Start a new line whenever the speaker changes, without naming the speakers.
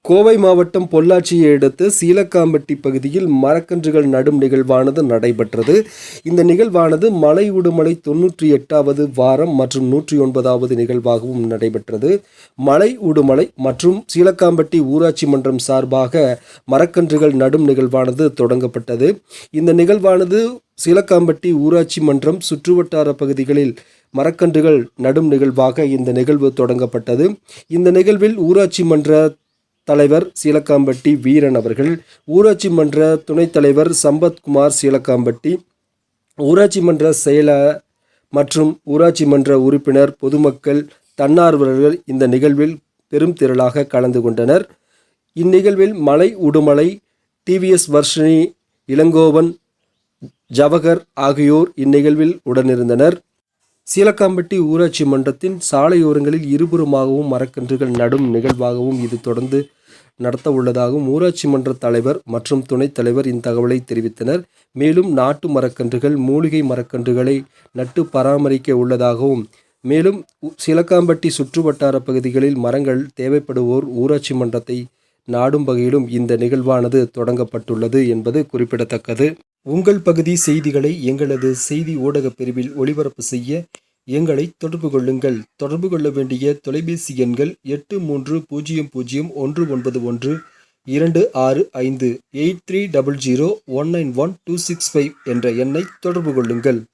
கோவை மாவட்டம் பொள்ளாச்சியை அடுத்த சீலக்காம்பட்டி பகுதியில் மரக்கன்றுகள் நடும் நிகழ்வானது நடைபெற்றது. இந்த நிகழ்வானது மலை உடுமலை 98வது வாரம் மற்றும் 109வது நிகழ்வாகவும் நடைபெற்றது. மலை உடுமலை மற்றும் சீலக்காம்பட்டி ஊராட்சி மன்றம் சார்பாக மரக்கன்றுகள் நடும் நிகழ்வானது தொடங்கப்பட்டது. இந்த நிகழ்வானது சீலக்காம்பட்டி ஊராட்சி மன்றம் சுற்றுவட்டார பகுதிகளில் மரக்கன்றுகள் நடும் நிகழ்வாக இந்த நிகழ்வு தொடங்கப்பட்டது. இந்த நிகழ்வில் ஊராட்சி மன்ற தலைவர் சீலக்காம்பட்டி வீரன் அவர்கள், ஊராட்சி மன்ற துணைத் தலைவர் சம்பத்குமார் சீலக்காம்பட்டி, ஊராட்சி மன்ற செயலர் மற்றும் ஊராட்சி மன்ற உறுப்பினர், பொதுமக்கள், தன்னார்வலர்கள் இந்த நிகழ்வில் பெரும் திரளாக கலந்து கொண்டனர். இந்நிகழ்வில் மலை உடுமலை டிவிஎஸ் வர்ஷினி, இளங்கோவன், ஜவஹர் ஆகியோர் இந்நிகழ்வில் உடனிருந்தனர். சீலக்காம்பட்டி ஊராட்சி மன்றத்தின் சாலையோரங்களில் இருபுறமாகவும் மரக்கன்றுகள் நடும் நிகழ்வாகவும் இது தொடர்ந்து நடத்த உள்ளதாகவும் ஊராட்சி மன்ற தலைவர் மற்றும் துணைத் தலைவர் இத்தகவலை தெரிவித்தனர். மேலும் நாட்டு மரக்கன்றுகள், மூலிகை மரக்கன்றுகளை நட்டு பராமரிக்க உள்ளதாகவும், மேலும் சீலக்காம்பட்டி சுற்றுவட்டார பகுதிகளில் மரங்கள் தேவைப்படுவோர் ஊராட்சி மன்றத்தை நாடும் வகையிலும் இந்த நிகழ்வானது தொடங்கப்பட்டுள்ளது என்பது குறிப்பிடத்தக்கது. உங்கள் பகுதி செய்திகளை எங்களது செய்தி ஊடக பிரிவில் ஒளிபரப்பு செய்ய எங்களை தொடர்பு கொள்ளுங்கள். தொடர்பு கொள்ள வேண்டிய தொலைபேசி எண்கள் 8300191265 8300191265 என்ற எண்ணை தொடர்பு கொள்ளுங்கள்.